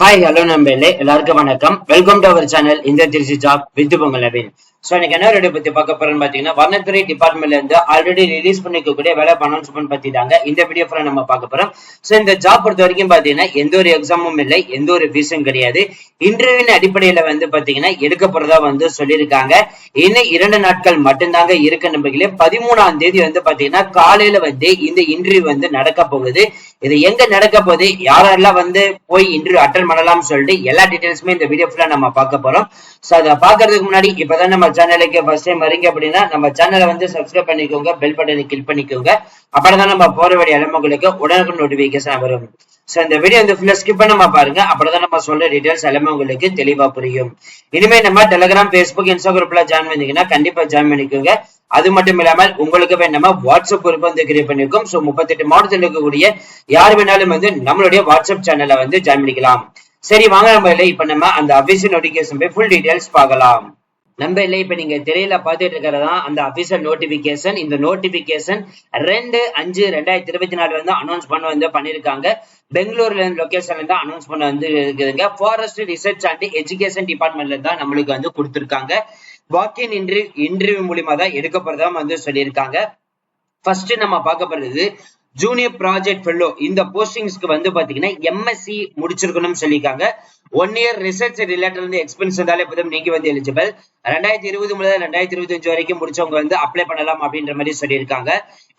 Hi hello நம்பர்களே எல்லாருக்கும் வணக்கம். Welcome to our channel இந்த Trichy job with Pongal Naveen. So எனக்கு என்ன ரெடி பத்தி பார்க்க போறேன்னு பாத்தீங்கன்னா, வர்ணத்துறை டிபார்ட்மெண்ட்ல இருந்து ஆல்ரெடி ரிலீஸ் பண்ணிக்கக்கூடிய வேலை அனௌன்ஸ்மெண்ட் பத்தி தாங்க இந்த வீடியோ ஃபுல்லா நம்ம பார்க்க போறோம். சோ இந்த ஜாப் பொறுத்த வரைக்கும் பாத்தீங்கன்னா எந்த ஒரு எக்ஸாமும் இல்லை, எந்த ஒரு ஃபீஸும் கிடையாது. இன்டர்வியூ அடிப்படையில எடுக்க போறதா சொல்லியிருக்காங்க. இன்னும் 2 நாட்கள் மட்டும்தாங்க இருக்கு நம்பர்களே. 13ஆம் தேதி பாத்தீங்கன்னா காலையில இந்த இன்டர்வியூ நடக்க போகுது. இது எங்க நடக்க போகுது, யாரெல்லாம் போய் இன்டர்வியூ அட்டன் பண்ணலாம் சொல்லிட்டு எல்லா டீடைல்ஸுமே இந்த வீடியோ ஃபுல்லா நம்ம பார்க்க போறோம். சோ அதை பாக்குறதுக்கு முன்னாடி இப்பதான் நம்ம சேனலுக்கு ஃபர்ஸ்ட் டைம் வரீங்க அப்படின்னா நம்ம சேனலை சப்ஸ்கிரைப் பண்ணிக்கோங்க, பெல் பட்டனை கிளிக் பண்ணிக்கோங்க. அப்பதான் நம்ம போற வேண்டிய உங்களுக்கு உடனுக்குடன் நோட்டிபிகேஷன் வரும். சோ இந்த வீடியோ ஃபுல்லா ஸ்கிப் பண்ணாம பாருங்க, அப்பதான் நம்ம சொல்ற டீடைல்ஸ் எல்லாமே உங்களுக்கு தெளிவா புரியும். இனிமே நம்ம டெலிகிராம், பேஸ்புக், இன்ஸ்டாகிராம்ல ஜாயின் பண்ணீங்கன்னா கண்டிப்பா ஜாயின் பண்ணிக்கோங்க. அது மட்டும் இல்லாமல் உங்களுக்கு நம்ம வாட்ஸ்அப் குரூப் கிரியேட் பண்ணிருக்கோம். சோ 38 மாவட்டத்தில் இருக்கக்கூடிய யார் வேணாலும் நம்மளுடைய வாட்ஸ்அப் சேனலை ஜாயின் பண்ணிக்கலாம். சரி வாங்க நம்ம இப்ப நம்ம அந்த அபிஷியல் நோட்டிபிகேஷன் ஃபுல் டீடைல்ஸ் பார்க்கலாம். நம்ம இல்ல இப்ப நீங்க திரையில பாத்துட்டு இருக்கிறதா அந்த அபிஷியல் நோட்டிபிகேஷன். இந்த நோட்டிபிகேஷன் 2/5/2024 அனௌன்ஸ் பண்ணிருக்காங்க. பெங்களூர்ல இருந்து லொகேஷன்ல இருந்து அனௌன்ஸ் இருக்குதுங்க. ஃபாரஸ்ட் ரிசர்ச் அண்ட் எஜுகேஷன் டிபார்ட்மெண்ட்ல தான் நம்மளுக்கு கொடுத்திருக்காங்க. வாக்கின் இன்டர்வியூ மூலியமா தான் எடுக்க போறதா சொல்லியிருக்காங்க. ஃபர்ஸ்ட் நம்ம பார்க்க போறது ஜூனியர் ப்ராஜெக்ட் ஃபெல்லோ. இந்த போஸ்டிங்ஸ்க்கு பாத்தீங்கன்னா எம்எஸ்சி முடிச்சிருக்கணும்னு சொல்லியிருக்காங்க. 1 இயர் ரிசர்ச் ரிலேட்டட் எக்ஸ்பீரியன்ஸ் இருந்தாலே போதும் நீங்க எலிஜிபிள். 2020 முதல் 2025 வரைக்கும் முடிச்சவங்க அப்ளை பண்ணலாம் அப்படின்ற மாதிரி சொல்லியிருக்காங்க.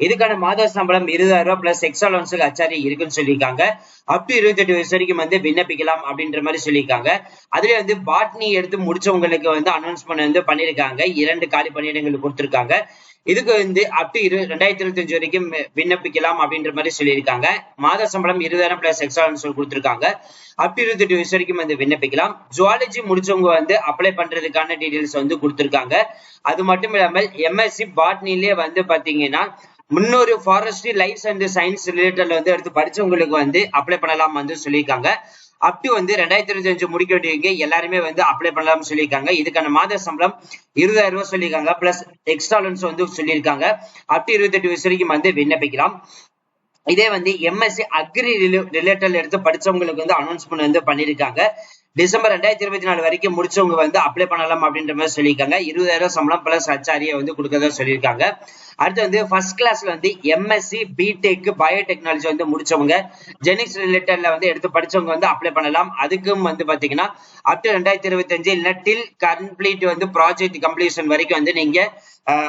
இதுக்கான மாத சம்பளம் 20,000 பிளஸ் எக்ஸ்ட்ரா அலவன்ஸ் அச்சாரி இருக்குன்னு சொல்லியிருக்காங்க. அப் டு 28 வயசு வரைக்கும் விண்ணப்பிக்கலாம் அப்படின்ற மாதிரி சொல்லியிருக்காங்க. அதுல பாட்னி எடுத்து முடிச்சவங்களுக்கு அனௌன்ஸ்மெண்ட் பண்ணிருக்காங்க. 2 காலி பணியிடங்கள் கொடுத்திருக்காங்க. இதுக்கு அப் டு 2025 வரைக்கும் விண்ணப்பிக்கலாம் அப்படின்ற மாதிரி சொல்லியிருக்காங்க. மாத சம்பளம் 20,000 பிளஸ் எக்ஸ்ட்ரா அலவன்ஸ் கொடுத்திருக்காங்க. அப் டு 28 வயசு வரைக்கும் விண்ணப்பிக்கலாம். ஜுவாலஜி முடிச்சவங்க அப்ளை பண்றதுக்கான டீடைல்ஸ் கொடுத்திருக்காங்க. அது மட்டும் இல்லாமல் எம்எஸ்சி பாட்னிலே பாத்தீங்கன்னா முன்னொரு ஃபாரஸ்ட்ரி லைஃப் அண்ட் சயின்ஸ் ரிலேட்டட்ல எடுத்து படிச்சவங்களுக்கு அப்ளை பண்ணலாம் சொல்லியிருக்காங்க. அப் டு 2025 முடிக்க வேண்டியவங்க எல்லாருமே அப்ளை பண்ணலாம்னு சொல்லியிருக்காங்க. இதுக்கான மாத சம்பளம் 20,000 ரூபாய் சொல்லியிருக்காங்க. பிளஸ் எக்ஸ்ட்ரா அலவன்ஸ் சொல்லியிருக்காங்க. அப் டு 28 வயசு வரைக்கும் விண்ணப்பிக்கலாம். இதே எம்எஸ்சி அக்ரி ரிலேட்டட் எடுத்து படிச்சவங்களுக்கு அனௌன்ஸ்மெண்ட் பண்ணிருக்காங்க. டிசம்பர் 2024 வரைக்கும் முடிச்சவங்க அப்ளை பண்ணலாம் அப்படின்ற மாதிரி சொல்லியிருக்காங்க. 20,000 சம்பளம் பிளஸ் ஹச்ஆரியை கொடுக்கறதா சொல்லியிருக்காங்க. அடுத்து ஃபர்ஸ்ட் கிளாஸ்ல எம்எஸ்சி பிடெக் பயோடெக்னாலஜி முடிச்சவங்க ஜெனிக்ஸ் ரிலேட்டட்ல எடுத்து படிச்சவங்க அப்ளை பண்ணலாம். அதுக்கும் பாத்தீங்கன்னா அப் டு 2025 இல்ல டில் கம்ப்ளீட் ப்ராஜெக்ட் கம்ப்ளீஷன் வரைக்கும் நீங்க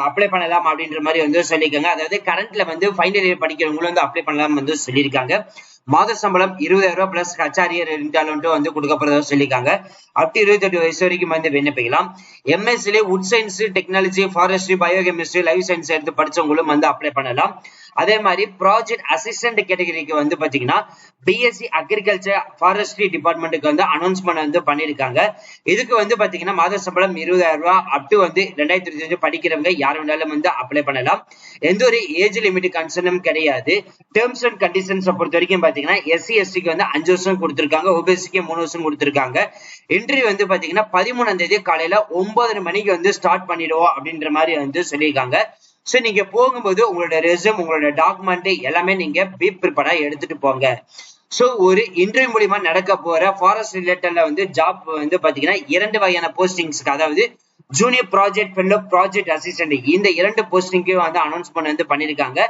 அப்ளை பண்ணலாம் அப்படின்ற மாதிரி சொல்லியிருக்காங்க. அதாவது கரண்ட்ல ஃபைனல் இயர் படிக்கிறவங்களும் அப்ளை பண்ணலாம் சொல்லியிருக்காங்க. மாத சம்பளம் 20,000 ரூபாய் பிளஸ் ஹச்ஆரியர் கொடுக்க போறதா சொல்லியிருக்காங்க. அப் டு 28 வயசு வரைக்கும் விண்ணப்பிக்கலாம். எம்எஸ்சில wood science, technology, forestry, biochemistry, life science எடுத்து படிச்சவங்களும் அப்ளை பண்ணலாம். அதே மாதிரி ப்ராஜெக்ட் அசிஸ்டன்ட் கேட்டகரிக்கு பாத்தீங்கன்னா பிஎஸ்சி அக்ரிகல்ச்சர் ஃபாரஸ்ட்ரி டிபார்ட்மெண்ட்டுக்கு அனௌன்ஸ்மெண்ட் பண்ணிருக்காங்க. இதுக்கு பாத்தீங்கன்னா மாத சம்பளம் 20,000 ரூபாய். அப் டு 2025 படிக்கிறவங்க யார் வேணாலும் அப்ளை பண்ணலாம். எந்த ஒரு ஏஜ் லிமிட் கன்சர்னும் கிடையாது. டேர்ம்ஸ் அண்ட் கண்டிஷன்ஸ் பொறுத்த வரைக்கும் பாத்தீங்கன்னா எஸ்சி எஸ்டிக்கு 5 வருஷம் கொடுத்திருக்காங்க. ஓபிசிக்கு 3 வருஷம் கொடுத்திருக்காங்க. இன்டர்வியூ பாத்தீங்கன்னா 13ஆம் தேதி காலையில 9:30 மணிக்கு ஸ்டார்ட் பண்ணிடுவோம் அப்படின்ற மாதிரி சொல்லியிருக்காங்க. சோ நீங்க போகும்போது உங்களோட ரெஸ்யூம், உங்களோட டாக்குமெண்ட் எல்லாமே நீங்க பி ப்ரிப்பேரா எடுத்துட்டு போங்க. சோ ஒரு இன்டர்வியூ மூலியமா நடக்க போற ஃபாரஸ்ட் ரிலேட்டட்ல ஜாப் பாத்தீங்கன்னா 2 வகையான போஸ்டிங்ஸ்க்கு, அதாவது junior project fellow, project assistant, இந்த 2 போஸ்டிங்க்கு அனௌன்ஸ்மெண்ட் பண்ணிருக்காங்க.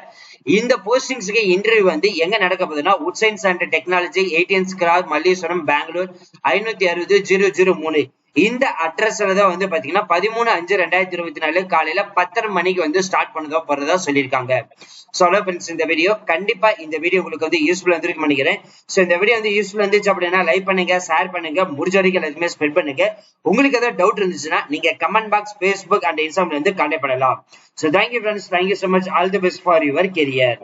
இந்த போஸ்டிங்ஸ்க்கு இன்டர்வியூ எங்க நடக்க போகுதுன்னா wood science and technology, 18 cross, Malleswaram, Bangalore 560-003 இந்த அட்ரஸ்ல தான் பாத்தீங்கன்னா 13/5/2024 காலையில 10:30 மணிக்கு ஸ்டார்ட் பண்ணதா போறதா சொல்லியிருக்காங்க. சோ ஃப்ரெண்ட்ஸ், இந்த வீடியோ கண்டிப்பா இந்த வீடியோ உங்களுக்கு யூஸ்ஃபுல்லா இருந்திருக்கும் நினைக்கிறேன். சோ இந்த வீடியோ யூஸ்ஃபுல்லா இருந்துச்சு அப்படின்னா லைக் பண்ணுங்க, ஷேர் பண்ணுங்க, முடிஞ்ச வரைக்கும் எல்லாத்தையுமே ஸ்ப்ரெட் பண்ணுங்க. உங்களுக்கு ஏதாவது டவுட் இருந்துச்சுன்னா நீங்க கமெண்ட் பாக்ஸ், Facebook அண்ட் இன்ஸ்டாகிராம்ல கான்டாக்ட் பண்ணலாம். So thank you friends, thank you so much. All the best for your career.